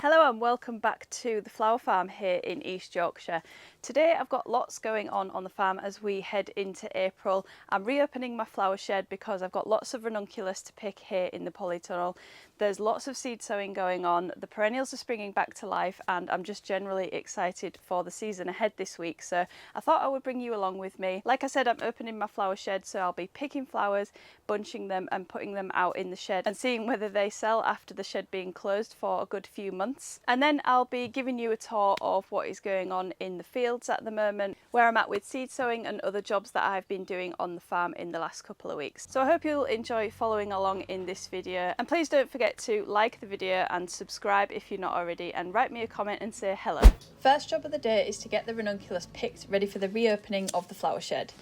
Hello and welcome back to the flower farm here in East Yorkshire. Today I've got lots going on the farm as we head into April. I'm reopening my flower shed because I've got lots of ranunculus to pick here in the polytunnel. There's lots of seed sowing going on, the perennials are springing back to life, and I'm just generally excited for the season ahead this week, so I thought I would bring you along with me. Like I said, I'm opening my flower shed, so I'll be picking flowers, bunching them and putting them out in the shed and seeing whether they sell after the shed being closed for a good few months. And then I'll be giving you a tour of what is going on in the fields at the moment, where I'm at with seed sowing and other jobs that I've been doing on the farm in the last couple of weeks. So I hope you'll enjoy following along in this video, and please don't forget to like the video and subscribe if you're not already, and write me a comment and say hello. First job of the day is to get the ranunculus picked ready for the reopening of the flower shed.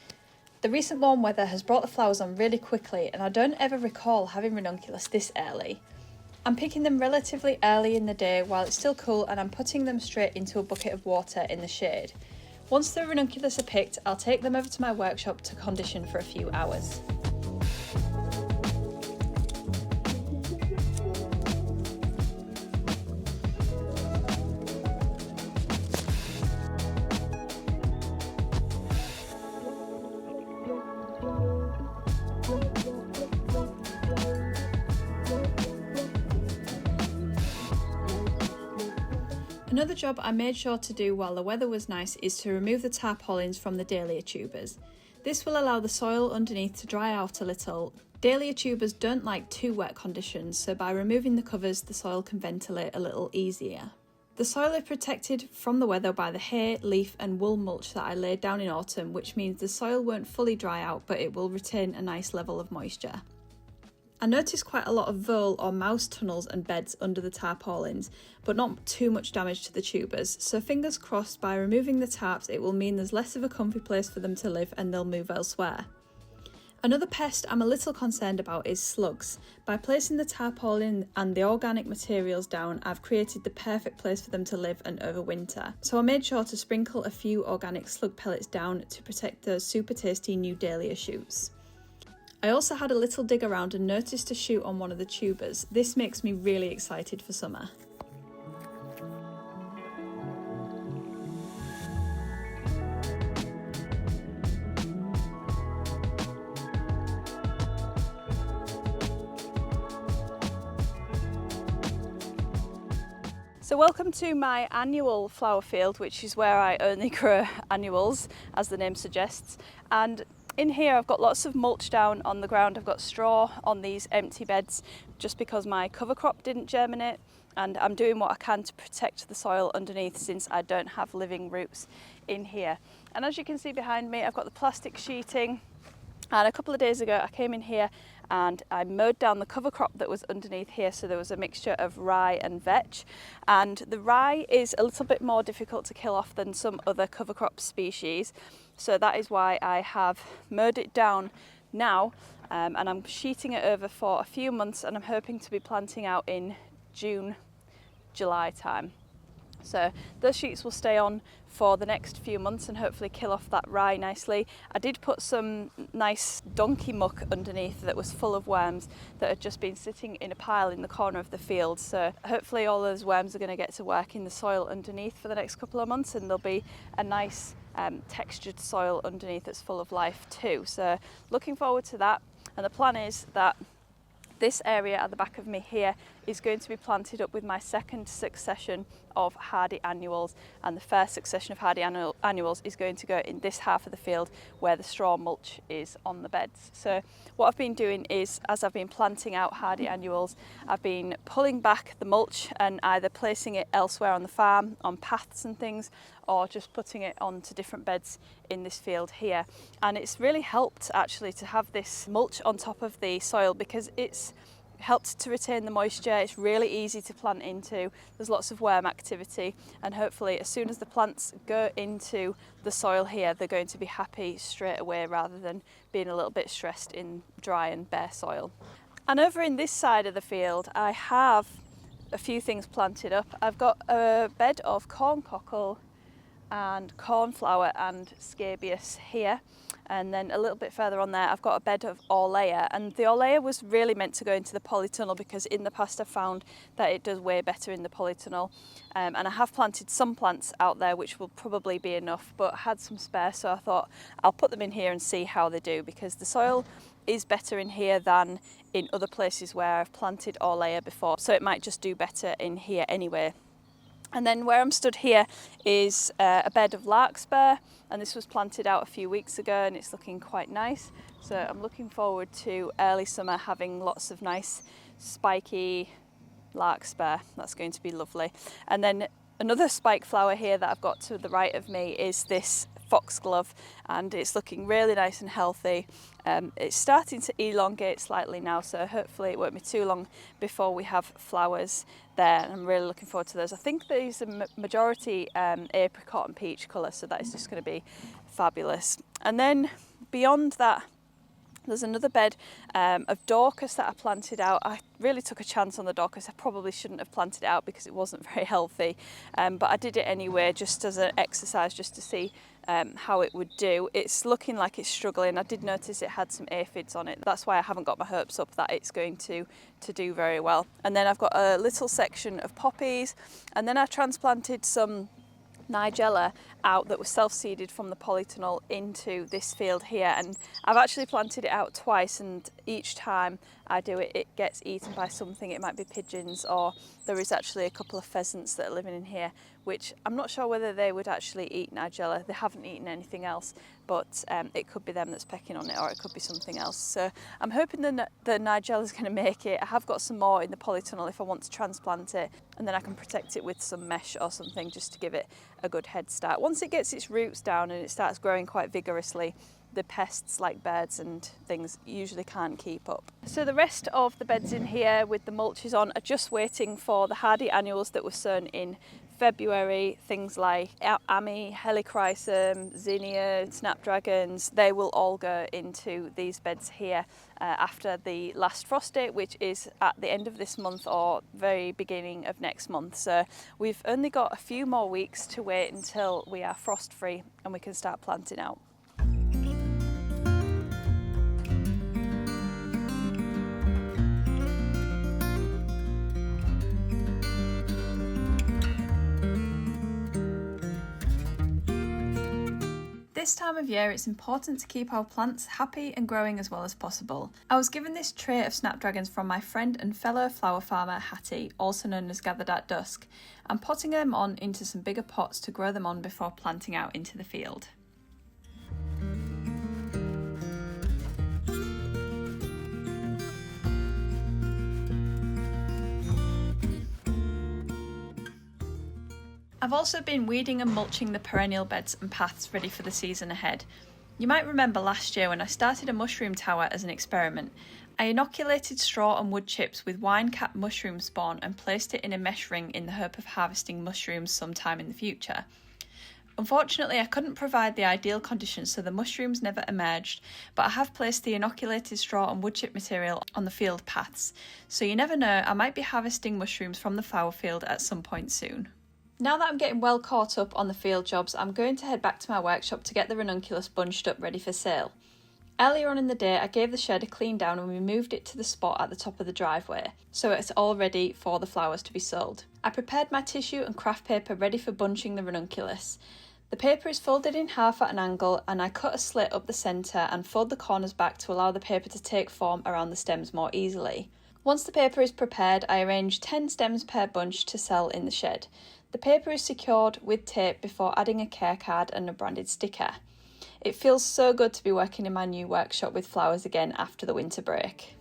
The recent warm weather has brought the flowers on really quickly, and I don't ever recall having ranunculus this early. I'm picking them relatively early in the day while it's still cool, and I'm putting them straight into a bucket of water in the shade. Once the ranunculus are picked, I'll take them over to my workshop to condition for a few hours. Another job I made sure to do while the weather was nice is to remove the tarpaulins from the Dahlia tubers. This will allow the soil underneath to dry out a little. Dahlia tubers don't like too wet conditions, so by removing the covers the soil can ventilate a little easier. The soil is protected from the weather by the hay, leaf and wool mulch that I laid down in autumn, which means the soil won't fully dry out, but it will retain a nice level of moisture. I noticed quite a lot of vole or mouse tunnels and beds under the tarpaulins, but not too much damage to the tubers, so fingers crossed by removing the tarps it will mean there's less of a comfy place for them to live and they'll move elsewhere. Another pest I'm a little concerned about is slugs. By placing the tarpaulin and the organic materials down, I've created the perfect place for them to live and overwinter. So I made sure to sprinkle a few organic slug pellets down to protect those super tasty new Dahlia shoots. I also had a little dig around and noticed a shoot on one of the tubers. This makes me really excited for summer. So welcome to my annual flower field, which is where I only grow annuals, as the name suggests. And in here I've got lots of mulch down on the ground. I've got straw on these empty beds just because my cover crop didn't germinate, and I'm doing what I can to protect the soil underneath since I don't have living roots in here. And as you can see behind me, I've got the plastic sheeting, and a couple of days ago I came in here and I mowed down the cover crop that was underneath here, so there was a mixture of rye and vetch, and the rye is a little bit more difficult to kill off than some other cover crop species, so that is why I have mowed it down now, and I'm sheeting it over for a few months, and I'm hoping to be planting out in June, July time. So those sheets will stay on for the next few months and hopefully kill off that rye nicely. I did put some nice donkey muck underneath that was full of worms that had just been sitting in a pile in the corner of the field. So hopefully all those worms are going to get to work in the soil underneath for the next couple of months, and there'll be a nice textured soil underneath that's full of life too. So looking forward to that. And the plan is that this area at the back of me here is going to be planted up with my second succession of hardy annuals, and the first succession of hardy annuals is going to go in this half of the field where the straw mulch is on the beds. So what I've been doing is, as I've been planting out hardy annuals, I've been pulling back the mulch and either placing it elsewhere on the farm, on paths and things, or just putting it onto different beds in this field here. And it's really helped actually to have this mulch on top of the soil because it's helped to retain the moisture. It's really easy to plant into. There's lots of worm activity, and hopefully as soon as the plants go into the soil here, they're going to be happy straight away rather than being a little bit stressed in dry and bare soil. And over in this side of the field I have a few things planted up. I've got a bed of corn cockle and cornflower and scabious here, And then a little bit further on there I've got a bed of Orlea, and the Orlea was really meant to go into the polytunnel because in the past I've found that it does way better in the polytunnel. And I have planted some plants out there which will probably be enough, but I had some spare, so I thought I'll put them in here and see how they do, because the soil is better in here than in other places where I've planted Orlea before, so it might just do better in here anyway. And then where I'm stood here is a bed of larkspur, and this was planted out a few weeks ago and it's looking quite nice. So I'm looking forward to early summer having lots of nice spiky larkspur. That's going to be lovely. And then another spike flower here that I've got to the right of me is this foxglove, and it's looking really nice and healthy. It's starting to elongate slightly now, so hopefully it won't be too long before we have flowers there, and I'm really looking forward to those. I think these are majority apricot and peach colour, so that is just going to be fabulous. And then beyond that, there's another bed of Dorcas that I planted out. I really took a chance on the Dorcas. I probably shouldn't have planted it out because it wasn't very healthy, but I did it anyway just as an exercise, just to see how it would do. It's looking like it's struggling. I did notice it had some aphids on it. That's why I haven't got my hopes up that it's going to do very well. And then I've got a little section of poppies, and then I transplanted some Nigella out that was self-seeded from the polytunnel into this field here, and I've actually planted it out twice, and each time I do it, it gets eaten by something. It might be pigeons, or there is actually a couple of pheasants that are living in here, which I'm not sure whether they would actually eat Nigella. They haven't eaten anything else, but it could be them that's pecking on it, or it could be something else. So I'm hoping the Nigella is going to make it. I have got some more in the polytunnel if I want to transplant it, and then I can protect it with some mesh or something just to give it a good head start. Once it gets its roots down and it starts growing quite vigorously, the pests like birds and things usually can't keep up. So the rest of the beds in here with the mulches on are just waiting for the hardy annuals that were sown in February. Things like Ami, Helichrysum, Zinnia, Snapdragons, they will all go into these beds here after the last frost date, which is at the end of this month or very beginning of next month. So we've only got a few more weeks to wait until we are frost free and we can start planting out. This time of year, it's important to keep our plants happy and growing as well as possible. I was given this tray of snapdragons from my friend and fellow flower farmer Hattie, also known as Gathered at Dusk. I'm potting them on into some bigger pots to grow them on before planting out into the field. I've also been weeding and mulching the perennial beds and paths ready for the season ahead. You might remember last year when I started a mushroom tower as an experiment. I inoculated straw and wood chips with wine cap mushroom spawn and placed it in a mesh ring in the hope of harvesting mushrooms sometime in the future. Unfortunately, I couldn't provide the ideal conditions, so the mushrooms never emerged, but I have placed the inoculated straw and wood chip material on the field paths, so you never know, I might be harvesting mushrooms from the flower field at some point soon. Now that I'm getting well caught up on the field jobs, I'm going to head back to my workshop to get the Ranunculus bunched up ready for sale. Earlier on in the day, I gave the shed a clean down and we moved it to the spot at the top of the driveway, so it's all ready for the flowers to be sold. I prepared my tissue and craft paper ready for bunching the Ranunculus. The paper is folded in half at an angle, and I cut a slit up the centre and fold the corners back to allow the paper to take form around the stems more easily. Once the paper is prepared, I arrange 10 stems per bunch to sell in the shed. The paper is secured with tape before adding a care card and a branded sticker. It feels so good to be working in my new workshop with flowers again after the winter break.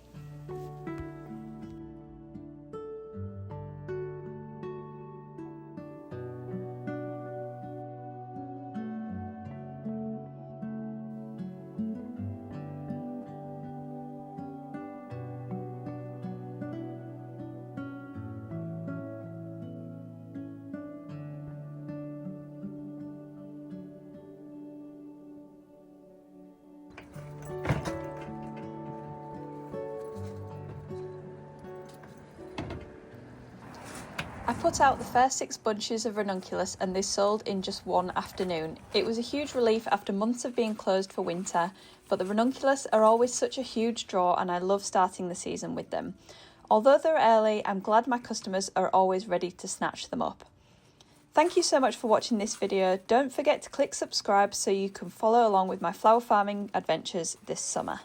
put out the first 6 bunches of Ranunculus and they sold in just one afternoon. It was a huge relief after months of being closed for winter, but the Ranunculus are always such a huge draw and I love starting the season with them. Although they're early, I'm glad my customers are always ready to snatch them up. Thank you so much for watching this video. Don't forget to click subscribe so you can follow along with my flower farming adventures this summer.